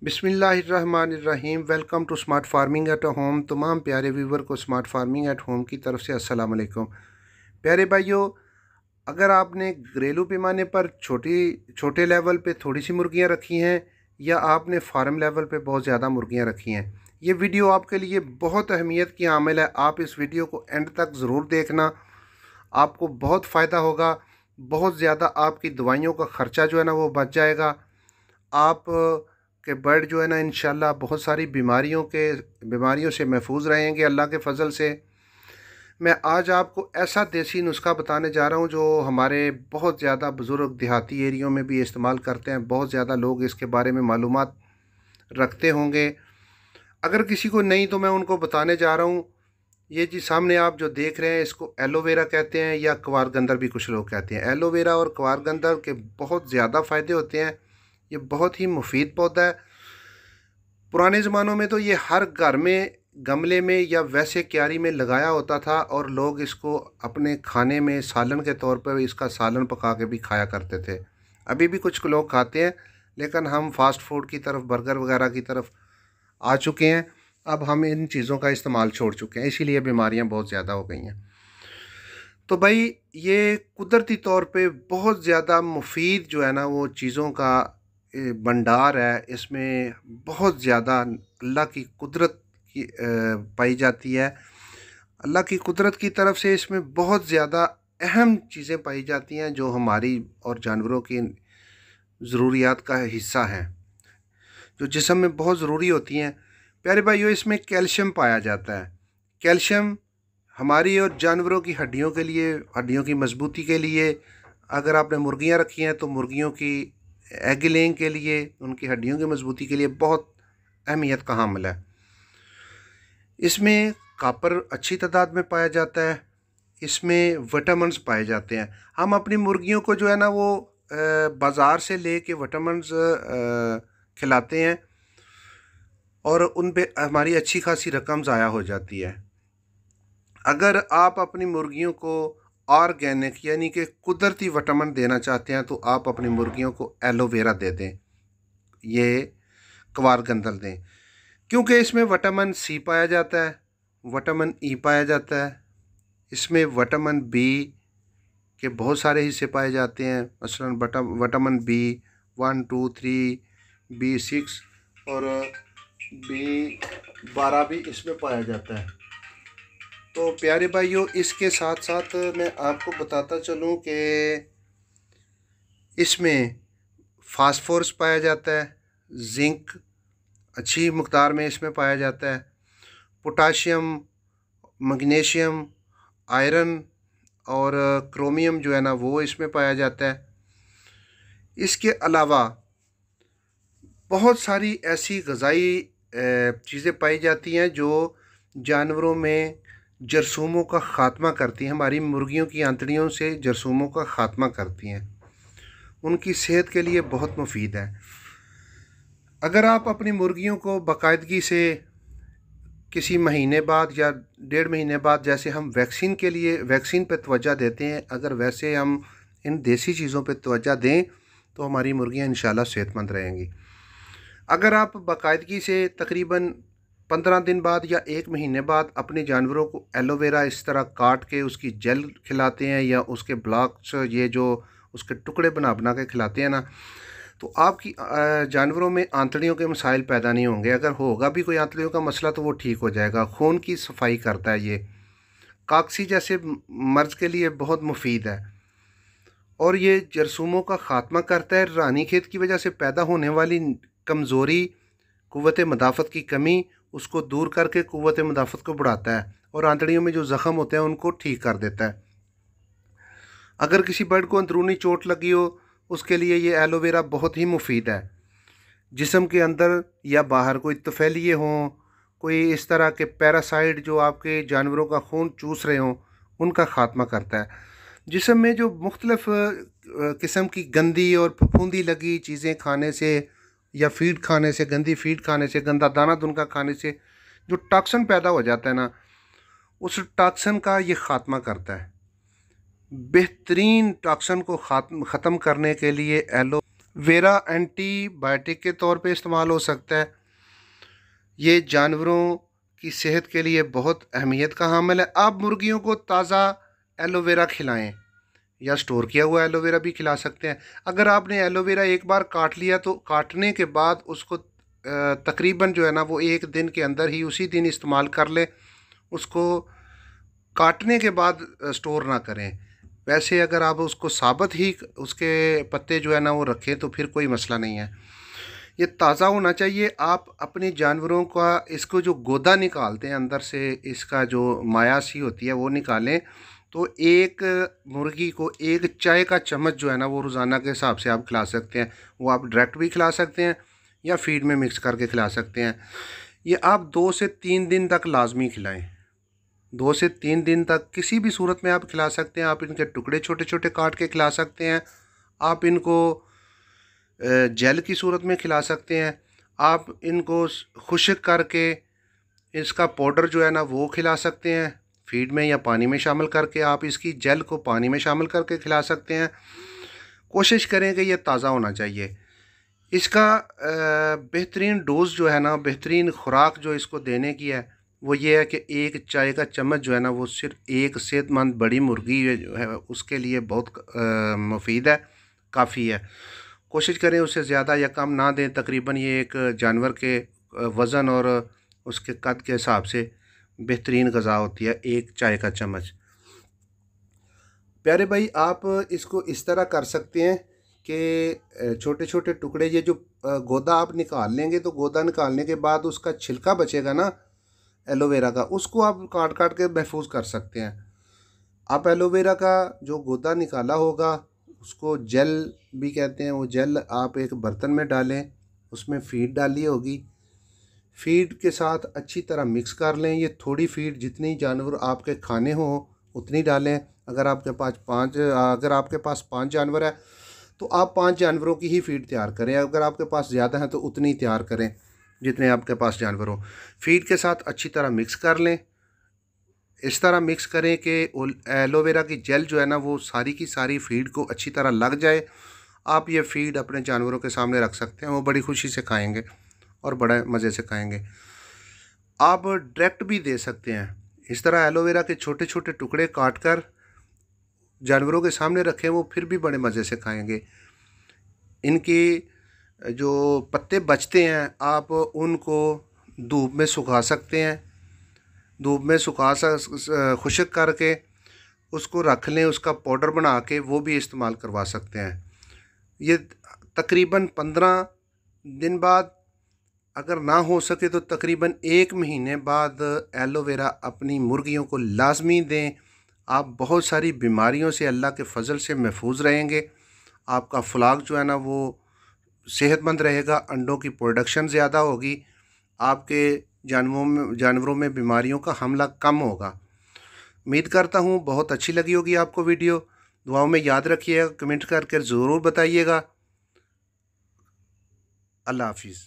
बिस्मिल्लाहिर्रहमानिर्रहीम। Welcome to smart farming at home. तमाम प्यारे व्यूवर को स्मार्ट फार्मिंग एट होम की तरफ से अस्सलाम वालेकुम। प्यारे भाइयों, अगर आपने घरेलू पैमाने पर छोटे लेवल पे थोड़ी सी मुर्गियां रखी हैं या आपने फार्म लेवल पे बहुत ज़्यादा मुर्गियां रखी हैं, ये वीडियो आपके लिए बहुत अहमियत की हामिल है। आप इस वीडियो को एंड तक ज़रूर देखना, आपको बहुत फ़ायदा होगा। बहुत ज़्यादा आपकी दवाइयों का ख़र्चा जो है ना वो बच जाएगा। आप के बर्ड जो है ना इंशाल्लाह बहुत सारी बीमारियों से महफूज रहेंगे अल्लाह के फ़ज़ल से। मैं आज आपको ऐसा देसी नुस्खा बताने जा रहा हूँ जो हमारे बहुत ज़्यादा बुज़ुर्ग देहाती एरियो में भी इस्तेमाल करते हैं। बहुत ज़्यादा लोग इसके बारे में मालूमात रखते होंगे। अगर किसी को नहीं तो मैं उनको बताने जा रहा हूँ। ये जी सामने आप जो देख रहे हैं इसको एलोवेरा कहते हैं या क्वारगंदर भी कुछ लोग कहते हैं। एलोवेरा और क्वारगंदर के बहुत ज़्यादा फ़ायदे होते हैं। ये बहुत ही मुफीद पौधा है। पुराने ज़मानों में तो ये हर घर में गमले में या वैसे क्यारी में लगाया होता था और लोग इसको अपने खाने में सालन के तौर पर इसका सालन पका के भी खाया करते थे। अभी भी कुछ लोग खाते हैं, लेकिन हम फास्ट फूड की तरफ, बर्गर वगैरह की तरफ आ चुके हैं। अब हम इन चीज़ों का इस्तेमाल छोड़ चुके हैं, इसीलिए बीमारियां बहुत ज़्यादा हो गई हैं। तो भाई, ये कुदरती तौर पे बहुत ज़्यादा मुफीद जो है ना वो चीज़ों का भंडार है। इसमें बहुत ज़्यादा अल्लाह की कुदरत की पाई जाती है। अल्लाह की कुदरत की तरफ से इसमें बहुत ज़्यादा अहम चीज़ें पाई जाती हैं जो हमारी और जानवरों की ज़रूरियात का हिस्सा हैं, जो जिस्म में बहुत ज़रूरी होती हैं। प्यारे भाइयों, इसमें कैल्शियम पाया जाता है। कैल्शियम हमारी और जानवरों की हड्डियों के लिए, हड्डियों की मजबूती के लिए, अगर आपने मुर्गियां रखी हैं तो मुर्गियों की एग लेइंग के लिए, उनकी हड्डियों की मजबूती के लिए बहुत अहमियत का हामिल है। इसमें कॉपर अच्छी तादाद में पाया जाता है। इसमें विटामिन्स पाए जाते हैं। हम अपनी मुर्गियों को जो है ना वो बाज़ार से ले के विटामिन्स खिलाते हैं और उन पे हमारी अच्छी खासी रकम ज़ाया हो जाती है। अगर आप अपनी मुर्गियों को ऑर्गेनिक यानी कि कुदरती विटामिन देना चाहते हैं तो आप अपनी मुर्गियों को एलोवेरा दे दें, ये क्वारगंदल दें, क्योंकि इसमें विटामिन सी पाया जाता है, विटामिन ई पाया जाता है। इसमें विटामिन बी के बहुत सारे हिस्से पाए जाते हैं। मसलन विटामिन B1, 2, 3, B6 और B12 भी इसमें पाया जाता है। तो प्यारे भाइयों, इसके साथ साथ मैं आपको बताता चलूँ कि इसमें फास्फोरस पाया जाता है, जिंक अच्छी मकदार में इसमें पाया जाता है, पोटाशियम, मैग्नीशियम, आयरन और क्रोमियम जो है ना वो इसमें पाया जाता है। इसके अलावा बहुत सारी ऐसी ग़िज़ाई चीज़ें पाई जाती हैं जो जानवरों में जरसूमों का ख़ात्मा करती हैं। हमारी मुर्गियों की आंतड़ियों से जरसूमों का ख़ात्मा करती हैं, उनकी सेहत के लिए बहुत मुफीद है। अगर आप अपनी मुर्गियों को बाकायदगी से किसी महीने बाद या 1.5 महीने बाद, जैसे हम वैक्सीन पे तवज्जो देते हैं, अगर वैसे हम इन देसी चीज़ों पे तवज्जो दें तो हमारी मुर्गियाँ इंशाल्लाह सेहतमंद रहेंगी। अगर आप बाकायदगी से तकरीबन 15 दिन बाद या 1 महीने बाद अपने जानवरों को एलोवेरा इस तरह काट के उसकी जेल खिलाते हैं या उसके ब्लॉक्स, ये जो उसके टुकड़े बना बना के खिलाते हैं ना, तो आपकी जानवरों में आंतड़ियों के मसाइल पैदा नहीं होंगे। अगर होगा भी कोई आंतड़ियों का मसला तो वो ठीक हो जाएगा। खून की सफाई करता है ये, काकसी जैसे मर्ज़ के लिए बहुत मुफीद है और ये जरसूमों का ख़ात्मा करता है। रानीखेत की वजह से पैदा होने वाली कमज़ोरी, क़ुव्वत मदाफ़त की कमी, उसको दूर करके क़ुव्वत मदाफ़त को बढ़ाता है और आंतड़ियों में जो ज़ख़म होते हैं उनको ठीक कर देता है। अगर किसी बर्ड को अंदरूनी चोट लगी हो, उसके लिए ये एलोवेरा बहुत ही मुफीद है। जिस्म के अंदर या बाहर कोई तफैलिए हों, कोई इस तरह के पैरासाइट जो आपके जानवरों का खून चूस रहे हों, उनका ख़ात्मा करता है। जिस्म में जो मुख्तलिफ़ किस्म की गंदी और फफूंदी लगी चीज़ें खाने से या फीड खाने से, गंदी फीड खाने से, गंदा दाना दुनका खाने से जो टॉक्सिन पैदा हो जाता है ना, उस टॉक्सिन का ये ख़ात्मा करता है। बेहतरीन टॉक्सिन को ख़त्म करने के लिए वेरा एंटीबायोटिक के तौर पे इस्तेमाल हो सकता है। ये जानवरों की सेहत के लिए बहुत अहमियत का हामिल है। आप मुर्गियों को ताज़ा एलोवेरा खिलाएं या स्टोर किया हुआ एलोवेरा भी खिला सकते हैं। अगर आपने एलोवेरा एक बार काट लिया तो काटने के बाद उसको तकरीबन जो है ना वो एक दिन के अंदर ही उसी दिन इस्तेमाल कर लें। उसको काटने के बाद स्टोर ना करें। वैसे अगर आप उसको साबुत ही उसके पत्ते जो है ना वो रखें तो फिर कोई मसला नहीं है। ये ताज़ा होना चाहिए। आप अपने जानवरों का इसको जो गोदा निकालते हैं अंदर से, इसका जो माया सी होती है वो निकालें तो एक मुर्गी को एक चाय का चम्मच जो है ना वो रोज़ाना के हिसाब से आप खिला सकते हैं। वो आप डायरेक्ट भी खिला सकते हैं या फीड में मिक्स करके खिला सकते हैं। ये आप 2 से 3 दिन तक लाजमी खिलाएं। 2 से 3 दिन तक किसी भी सूरत में आप खिला सकते हैं। आप इनके टुकड़े छोटे छोटे काट के खिला सकते हैं। आप इनको जेल की सूरत में खिला सकते हैं। आप इनको खुश्क करके इसका पाउडर जो है ना वो खिला सकते हैं। फीड में या पानी में शामिल करके आप इसकी जेल को पानी में शामिल करके खिला सकते हैं। कोशिश करें कि ये ताज़ा होना चाहिए। इसका बेहतरीन डोज जो है ना, बेहतरीन खुराक जो इसको देने की है वो ये है कि एक चाय का चम्मच जो है ना वो सिर्फ एक सेहतमंद बड़ी मुर्गी जो है उसके लिए बहुत मुफीद है, काफ़ी है। कोशिश करें उससे ज़्यादा या कम ना दें। तकरीबन ये एक जानवर के वज़न और उसके कद के हिसाब से बेहतरीन ग़िज़ा होती है एक चाय का चम्मच। प्यारे भाई, आप इसको इस तरह कर सकते हैं कि छोटे छोटे टुकड़े, ये जो गोदा आप निकाल लेंगे तो गोदा निकालने के बाद उसका छिलका बचेगा ना एलोवेरा का, उसको आप काट काट के महफूज कर सकते हैं। आप एलोवेरा का जो गोदा निकाला होगा उसको जेल भी कहते हैं, वो जेल आप एक बर्तन में डालें, उसमें फ़ीड डाली होगी, फ़ीड के साथ अच्छी तरह मिक्स कर लें। ये थोड़ी फ़ीड जितनी जानवर आपके खाने हो उतनी डालें। अगर आपके पास 5 जानवर है तो आप 5 जानवरों की ही फ़ीड तैयार करें। अगर आपके पास ज़्यादा है तो उतनी तैयार करें जितने आपके पास जानवर हो। फ़ीड के साथ अच्छी तरह मिक्स कर लें। इस तरह मिक्स करें कि एलोवेरा की जेल जो है ना वो सारी की सारी फ़ीड को अच्छी तरह लग जाए। आप ये फ़ीड अपने जानवरों के सामने रख सकते हैं, वो बड़ी खुशी से खाएंगे और बड़े मज़े से खाएंगे। आप डायरेक्ट भी दे सकते हैं। इस तरह एलोवेरा के छोटे छोटे टुकड़े काट कर जानवरों के सामने रखें, वो फिर भी बड़े मज़े से खाएंगे। इनकी जो पत्ते बचते हैं आप उनको धूप में सुखा सकते हैं। धूप में खुश्क करके उसको रख लें, उसका पाउडर बना के वो भी इस्तेमाल करवा सकते हैं। ये तकरीबन 15 दिन बाद, अगर ना हो सके तो तकरीबन 1 महीने बाद एलोवेरा अपनी मुर्गियों को लाजमी दें। आप बहुत सारी बीमारियों से अल्लाह के फ़ज़ल से महफूज रहेंगे। आपका फ्लाक जो है ना वो सेहतमंद रहेगा, अंडों की प्रोडक्शन ज़्यादा होगी, आपके जानवरों में बीमारियों का हमला कम होगा। उम्मीद करता हूँ बहुत अच्छी लगी होगी आपको वीडियो। दुआओं में याद रखिएगा, कमेंट करके ज़रूर बताइएगा। अल्लाह हाफिज़।